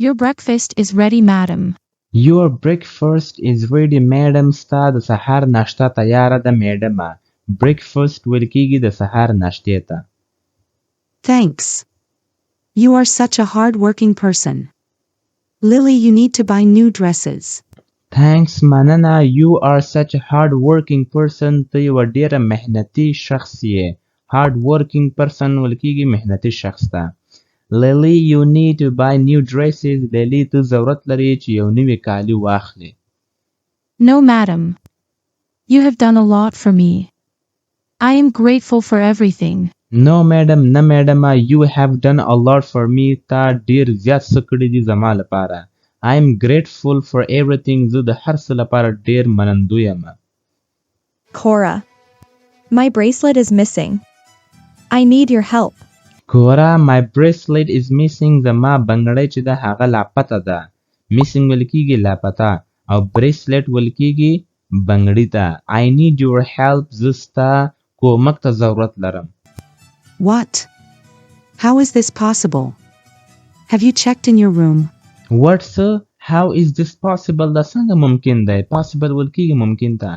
Your breakfast is ready, madam. Your breakfast is ready, madam. ستا د سهار ناشته تیاره ده میډمه. breakfast ویل کیږي د سهار ناشتې ته. Thanks. You are such a hard-working person. Lily, you need to buy new dresses. Thanks مننه. You are such a hard-working person. ته یوه ډېره محنتي شخص یې. hard-working person ویل کیږي محنتي شخص ته. Lily, you need to buy new dresses. Lily, ته ضرورت لري چې یو نوی کالي واخلې. No, madam. You have done a lot for me. I am grateful for everything. No, madam. نه میډمه. You have done a lot for me. تا ډېر زیات څه کړي دي زما لپاره. I am grateful for everything. زه د هر څه لپاره ډېر منندوی یم. Cora. My bracelet is missing. I need your help. کوره my bracelet is missing. زما بنګړی چې ده هغه لاپته ده. missing ویل کیږي لاپته او bracelet ویل کیږي بنګړي ته. I need your help. زه ستا کومک ته ضرورت لرم. What? How is this possible? Have you checked in your room? What, sir? How is this possible? دا څنګه ممکن دی؟ possible ویل کیږي ممکن ته.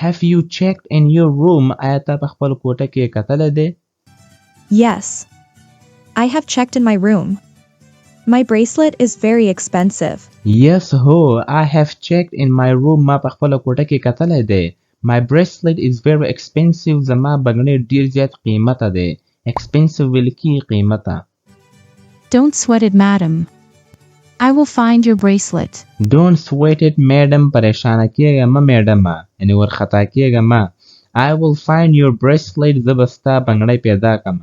Have you checked in your room? آیا تا په خپل کوټه کې کتلی دی؟ Yes. I have checked in my room. My bracelet is very expensive. Yes, ho. I have checked in my room. ما په خپل کوټه کې کتلی دی. My bracelet is very expensive. زما بنګړی ډیر زیات قیمته دی. expensive ویل کیږي قیمته. Don't sweat it, madam. I will find your bracelet. Don't sweat it, madam. پریشانه کیږه مه میډمه. یعنی ورخطا کیږه مه. I will find your bracelet. زه به ستا بنګړی پیدا کړم.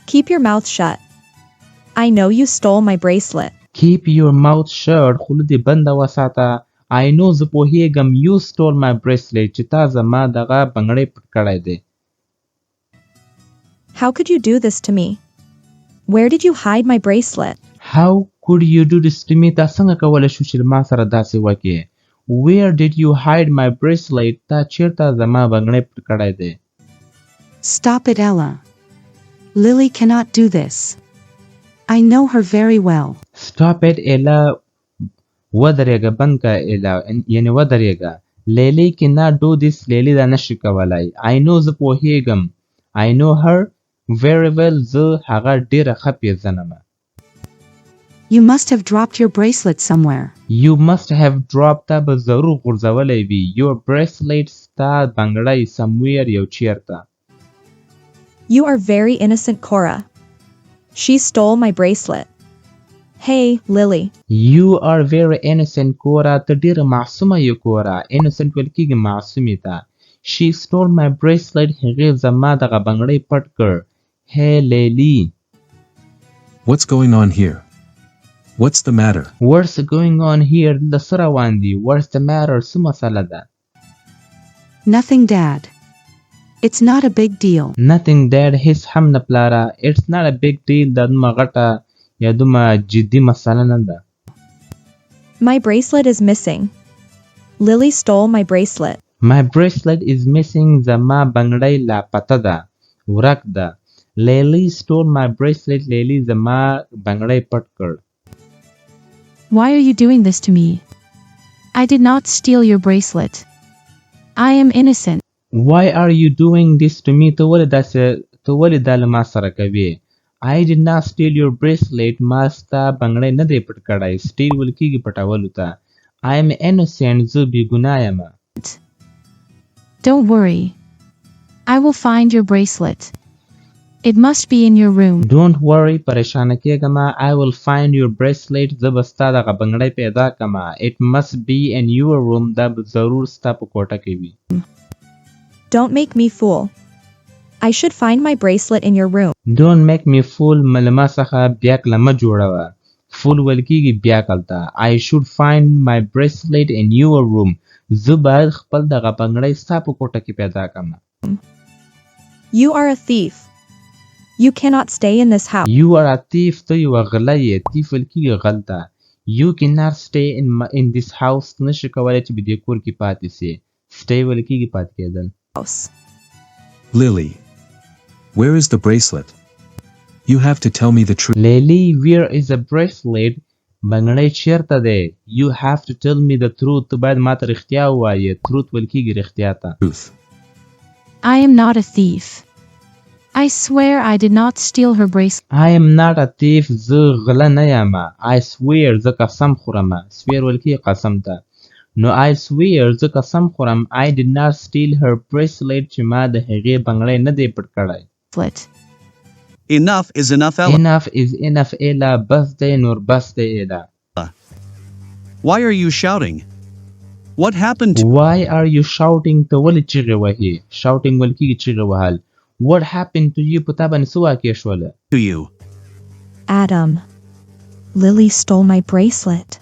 Keep your mouth shut. I know you stole my bracelet. Keep your mouth shut. خوله دې بنده وساته. I know زه پوهیږم you stole my bracelet. چې تا زما دغه بنګړی پټ کړی دی. How could you do this to me? Where did you hide my bracelet? How could you do this to me? تا څنګه کولی شو چې ما سره داسې وکړې؟ Where did you hide my bracelet? تا چیرته زما بنګړی پټ کړی دی؟ Stop it, Ella. Lily cannot do this. I know her very well. Stop it, Ella. ودرېږه بند که Ella. یعنی ودرېږه. Lily cannot do this. Lily دا نشي کولی. I know زه پوهیږم. I know her very well. زه هغه ډېره ښه پیژنم. You must have dropped your bracelet somewhere. You must have dropped. تا به ضرور غورځولی وي. Your bracelet ستا بنګړی somewhere یو چیرته. You are very innocent, Cora. She stole my bracelet. Hey, Lily. You are very innocent, Cora. ته ډېره معصومه یې Cora. innocent ویل کیږي معصومې ته. She stole my bracelet. هغې زما دغه بنګړی پټ کړ. Hey, Lily. What's going on here? What's the matter? What's going on here? د څه روان دي؟ What's the matter? څه مسله ده؟ Nothing, Dad. It's not a big deal. Nothing, Dad. هیڅ هم نه پلاره. It's not a big deal. دا دومره غټه یا دومره جدي مسله نه ده. My bracelet is missing. Lily stole my bracelet. My bracelet is missing. زما بنګړی لاپته ده. ورک ده. Lily stole my bracelet. Lily زما بنګړی پټ کړ. Why are you doing this to me? I did not steal your bracelet. I am innocent. Why are you doing this to me? ته ولې دا له ما سره کوې؟ I did not steal your bracelet. ما ستا بنګړی نه دی پټ کړی. steal ویل کیږي پټولو ته. I am innocent. زه بې ګناه یم. Don't worry. I will find your bracelet. It must be in your room. Don't worry. پریشانه کیږه مه. I will find your bracelet. زه به ستا دغه بنګړی پیدا کړم. It must be in your room. دا به ضرور ستا په کوټه کې وي. Don't make me fool. I should find my bracelet in your room. Don't make me fool. ملما څخه بیا کله مه جوړوه. fool ویل کیږي بیا کلته. I should find my bracelet in your room. زه باید خپل دغه بنګړی ستا په کوټه کې پیدا کړم. You are a thief. You cannot stay in this house. You are a thief. ته یوه غله یې. thief ویل کیږي غل ته. You cannot stay in this house. نشي کولی چې په دې کور کې پاتې سې. stay ویل کیږي پاتې کېدل. Lily, where is the bracelet? You have to tell me the truth. Lily, where is the bracelet? بنګړی چیرته دی؟ You have to tell me the truth. ته باید ماته رښتیا ووایې. truth ویل کیږي رښتیا ته. Truth. I am not a thief. I swear I did not steal her bracelet. I am not a thief. زه غله نه یم. I swear زه قسم خورم. swear ویل کیږي قسم ته. نو I swear زه قسم خورم I did not steal her bracelet چې ما د هغې بنګړی نه دی پټ کړی. Enough is enough, Ella. Enough is enough, Ella. بس دی نور بس دی Ella. Why are you shouting? What happened to Why are you shouting? ته ولې چیغې وهې؟ shouting ویل کیږي چیغې وهل. What happened to you? په تا باندې څه واقع شوله؟ you? Adam. Lily stole my bracelet.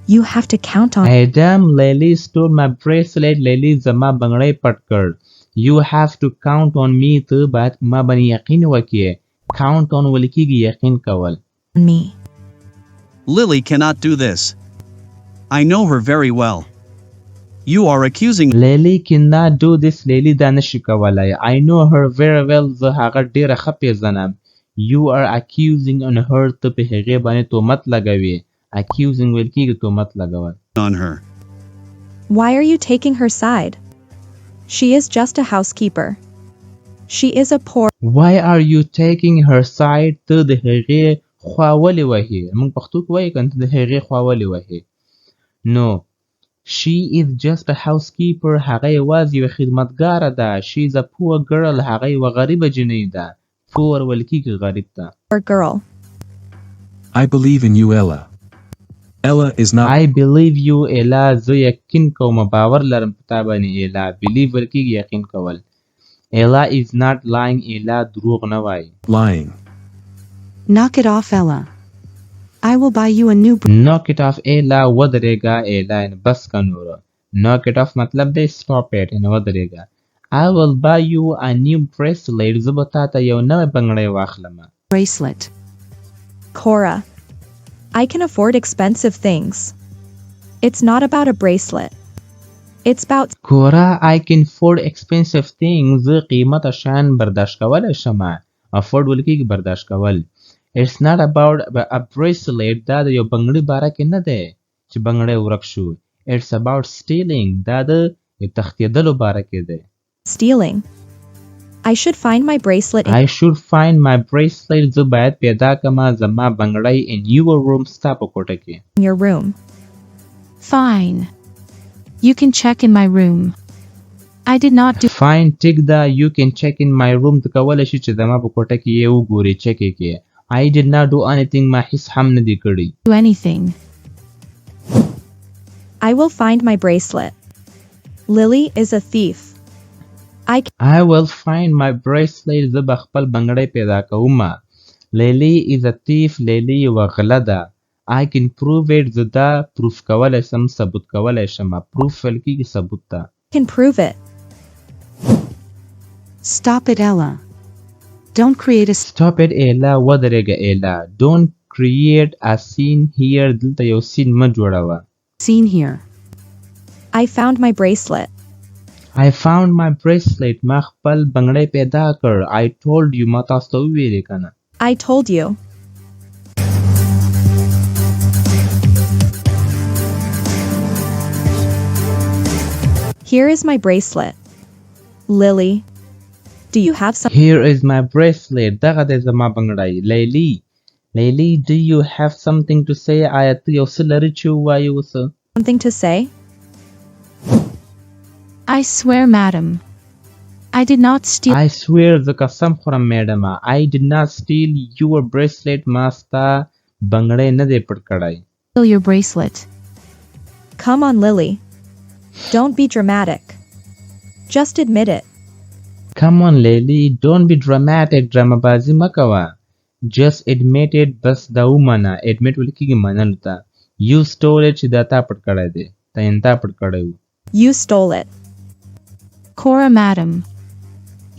You have to count on Adam, Lily stole my bracelet. Lily زما بنګړی پټ کړ. You have to count on me. ته باید ما باندې یقین وکړې. count on ویل کیږي یقین کول. me. Lily cannot do this. I know her very well. You are accusing Lily cannot do this. Lily دا نشي کولای. I know her very well. زه هغه ډیره ښه پیژنم. You are accusing on her. ته په هغې باندې تهمت لګوې. accusing ویل کیږي تهمت لګول. on her. Why are you taking her side? She is just a housekeeper. She is a poor. Why are you taking her side? ته د هغې خوا ولې وهې؟ موږ پښتو کې وایو که ته د هغې خوا ولې وهې؟ No. She is just a housekeeper. هغه یوازې یوه خدمتګاره ده. She is a poor girl. هغه یوه غریبه جنۍ ده. poor ویل کیږي غریب ته. Poor girl. I believe in you, Ella. Ella is not. I believe you, Ella. زه یقین کوم باور لرم په تا باندې Ella. believe ویل کیږي یقین کول. Ella is not lying. Ella دروغ نه وایي. lying. Knock it off, Ella. I will buy you a new knock it off Ella. ودرېږه Ella. بس که نوره. knock it off مطلب دی stop it. ودرېږه. I will buy you a new bracelet. زه به تا ته یو نوی بنګړی واخلم. bracelet. Cora. I can afford expensive things. It's not about a bracelet. It's about کوره I can afford expensive things. زه قیمته شیان برداشت کولی شم. afford ویل کیږي برداشت کول. It's not about a bracelet. دا د یو بنګړي باره کې نه دی چې بنګړی ورک شو. It's about stealing. دا د تښتېدلو باره کې دی. stealing. I should find my bracelet in I should find my bracelet. زه باید پیدا کما زما بنګړی in your room. ستا په کوټه کې. your room. Fine. You can check in my room. I did not do Fine. ټیک ده. You can check in my room. ته کولی شي چې زما په کوټه کې یې وګورې چک یې کې. I did not do anything. ما هیڅ هم نه دی کړی. anything. I will find my bracelet. Lily is a thief. I will find my bracelet. زه به خپل بنګړی پیدا کوم. Lily is a thief. Lily یوه غله ده. I can prove it. زه دا پروف کولی شم. ثبوت کولی شم. پروف ویل کیږي ثبوت ته. Can prove it. Stop it, Ella. Don't create a Stop it Ella. ودرېږه Ella. Don't create a scene here. دلته یو سین مه جوړوه. scene here. I found my bracelet. I found my bracelet. ما خپل بنګړی پیدا کړ. I told you. ما تاسو ته وویلې که نه. I told you. Here is my bracelet. Lily, do you have some? Here is my bracelet. دغه دی زما بنګړی. Lily, do you have something to say? آیا ته یو څه لرې چې ووایې اوس؟ Something to say? I swear, madam. I did not steal. I swear زه قسم خورم میډمه. I did not steal your bracelet. ما ستا بنګړی نه دی پټ کړی. your bracelet. Come on, Lily. Don't be dramatic. Just admit it. Come on Lily. Don't be dramatic. ډرامه بازي مه کوه. Just admit it. بس دا ومنه. admit ویل کیږي منلو ته. You stole it. چې دا تا پټ کړی دی. تا پټ کړی و. You stole it. Cora, madam.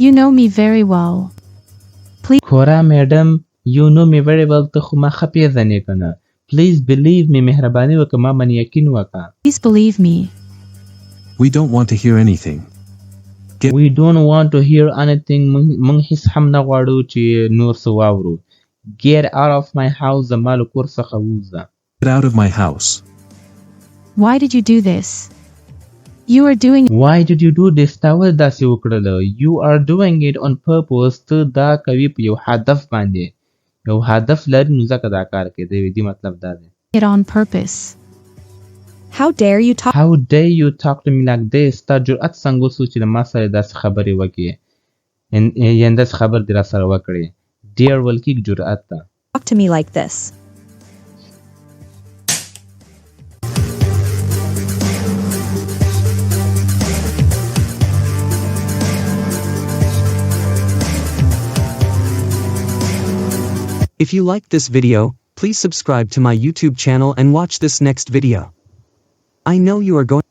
You know me very well. Cora, madam. You know me very well. ته خو ما ښه پیژنې که نه. Please believe me. مهرباني وکړه ما باندې یقین وکړه. Please believe me. We don't want to hear anything. We don't want to hear anything. موږ هیڅ هم نه غواړو چې نور څه واورو. Get out of my house. زما له کور څخه ووځه. Get out of my house. Why did you do this? You are doing Why did you do this? تا ول داسې وکړله. You are doing it on purpose. ته دا کوي په یو هدف باندې. یو هدف لري نو ځکه دا کار کوي. د دې مطلب دا دی. it on purpose. How dare you talk How dare you talk to me like this? تا جرأت څنګه وسو چې له ما سره داسې خبرې وکړې. یعنې داسې خبر دې را سره وکړې. Dare ول کېږي جرأت ته. to me like this? If you liked this video, please subscribe to my YouTube channel and watch this next video. I know you are going